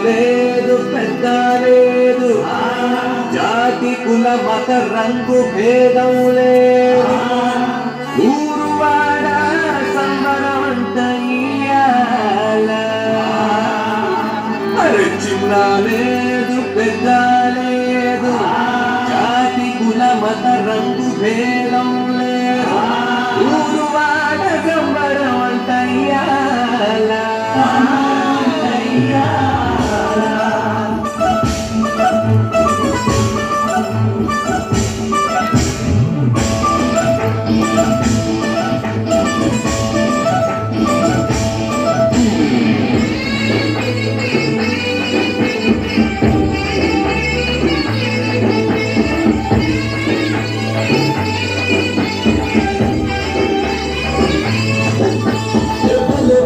లేదు పెద్ద లేదు, జాతి కుల మత రంగు భేదం లేదు, ఊరు వాడ సంబరమంత ఇయ్యాల. అరే చిన్న లేదు పెద్ద లేదు, జాతి కుల మత రంగు భేదం లేదు, ఊరు వాడ సంబరమంత ఇయ్యాల.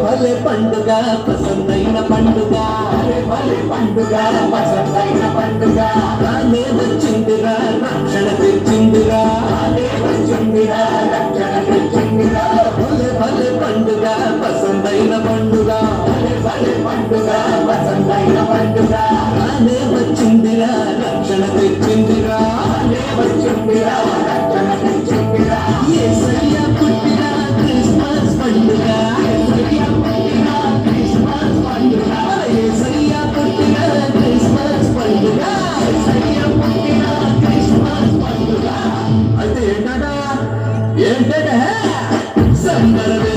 భలే పండుగ పసందైన పండుగ, భలే పండుగ పసందైన పండుగ, రానే వచ్చిందిరా రక్షణ తెచ్చిందిరా, రానే వచ్చిందిరా రక్షణ తెచ్చిందిరా. భలే భలే పండుగ పసందైన పండుగ, భలే పండుగ పసందైన పండుగ, రానే వచ్చిందిరా రక్షణ తెచ్చిందిరా, రానే వచ్చిందిరా రక్షణ తెచ్చిందిరా. యేసయ్య పుట్టిన క్రిస్మస్ పండుగ, అయితే ఏంటంటే సంబరమే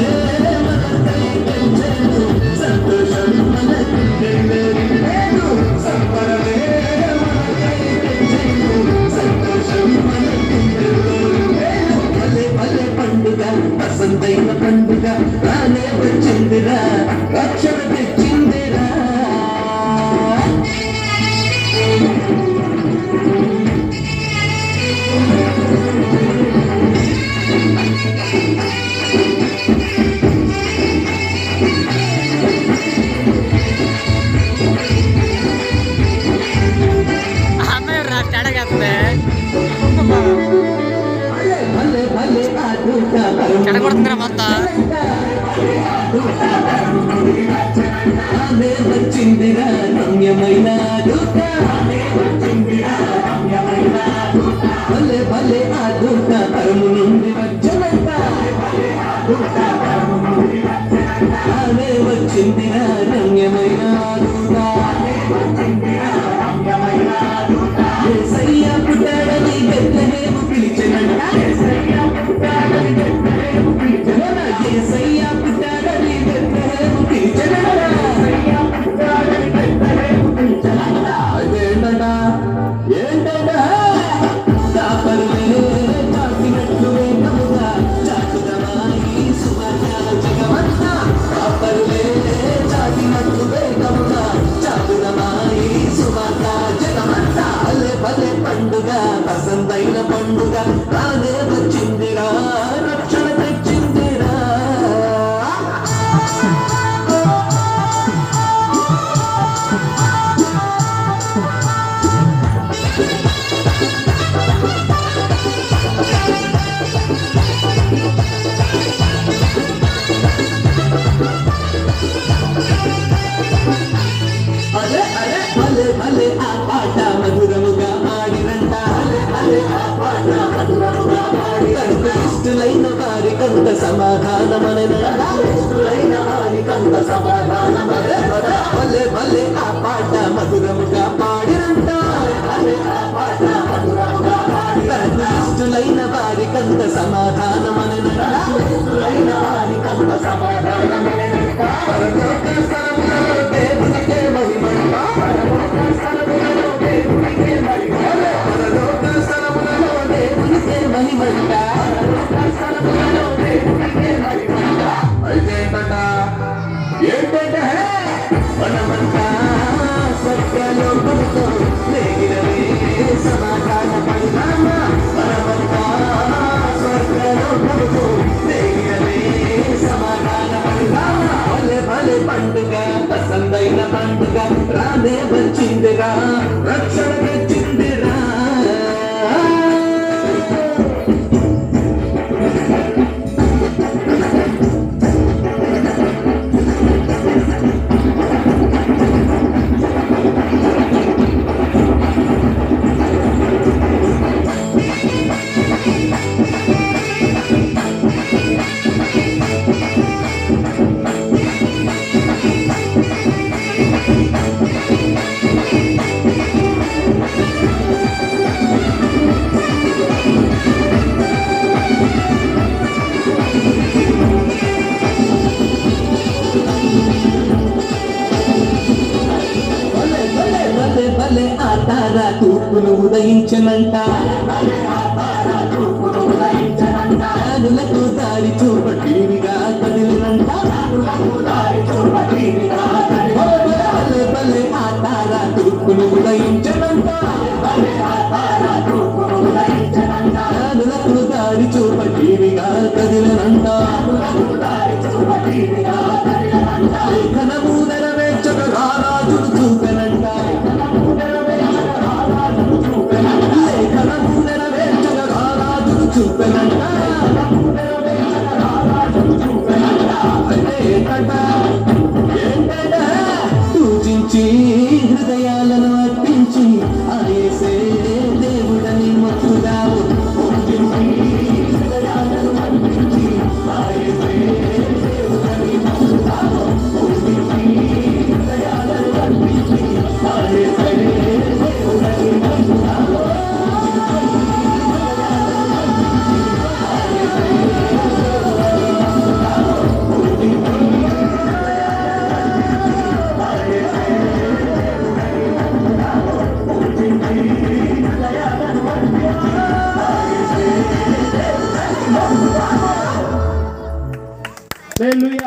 మనకై పెంచెను, సంతోషం మనకి లేదు, సంబరమే మనకై పెంచెను, సంతోషం మనకి లేదు. భలే భలే పండుగ పసందైన పండుగ, రానే వచ్చిందిరా రక్షణ తెచ్చిందిరా. చెడగొడుతుందిరా మొత్తం. వచ్చిందిరా రమ్యమైన భలే భలే ఆ దూత తరుము నుండి వచ్చనంట, ఆమె వచ్చిందిరా రమ్యమైన దూత. యేసయ్య పుట్టాడని బెత్లెహేము పిలిచెనంట, యేసయ్య పుట్టాడని బెత్లెహేము పిలిచెనంట, యేసయ్య పుట్టాడని బెత్లెహేము పిలిచెనంట, యేసయ్య పుట్టాడని బెత్లెహేము పిలిచెనంట. అదేంటంట ఏంటంట దాపరులే చాటినట్లు వేగముగా చాటుదమా ఈ సువర్ణ జగమంతా, దాపరులే చాటినట్లు వేగముగా చాటుదమా ఈ సువర్ణ జగమంతా. భలే భలే పండుగ పసందైన పండుగ, రానే వచ్చిందిరా రక్షణ తెచ్చిందిరా. అరే అరే భలే భలే ఆ పాట మధురముగా ఆడినంట, అరే ఆ పాట మధురముగా ఆడి ఇష్టులైన వారి కంత సమాధానమననంట, ఇష్టులైన వారి కంత సమాధానమననంట. భలే భలే ఆ పాట మధురముగా పాడినంట, అరే ఆ పాట మధురముగా పాడి ఇష్టులైన వారి కంత సమాధానమననంట, ఇష్టులైన వారి కంత సమాధానమననంట. పరలోక స్థలములలో దేవునికే మహిమంట, పరలోక స్థలములలో దేవునికే మహిమంట, పరలోక స్థలములలో దేవునికే మహిమంట, పరలోక స్థలములలో దేవునికే మహిమంట. అయితే ఏంటంటే మనమంతా స్వర్గలోకముతో లేగినవే సమాధాన పడినామా, మనమంతా స్వర్గలోకముతో లేగినవే సమాధాన పడినామా. భలే భలే పండుగ పసందైన పండుగ, రానే వచ్చిందిరా రక్షణ తెచ్చిందిరా. తూర్పును ఉదయించనంట జ్ఞానులకు దారి చూపటీవిగా కదిలినంట భలే భలే ఆ తార తూర్పును ఉదయించనంట జ్ఞానులకు దారి చూపటీవిగా కదిలినంట లేఖనము నెరవేర్చక రారాజును చూపెనంట లేఖనము నెరవేర్చక రారాజును చూపెనంట ఏంటంట సూచించి హృదయాలను అట్టి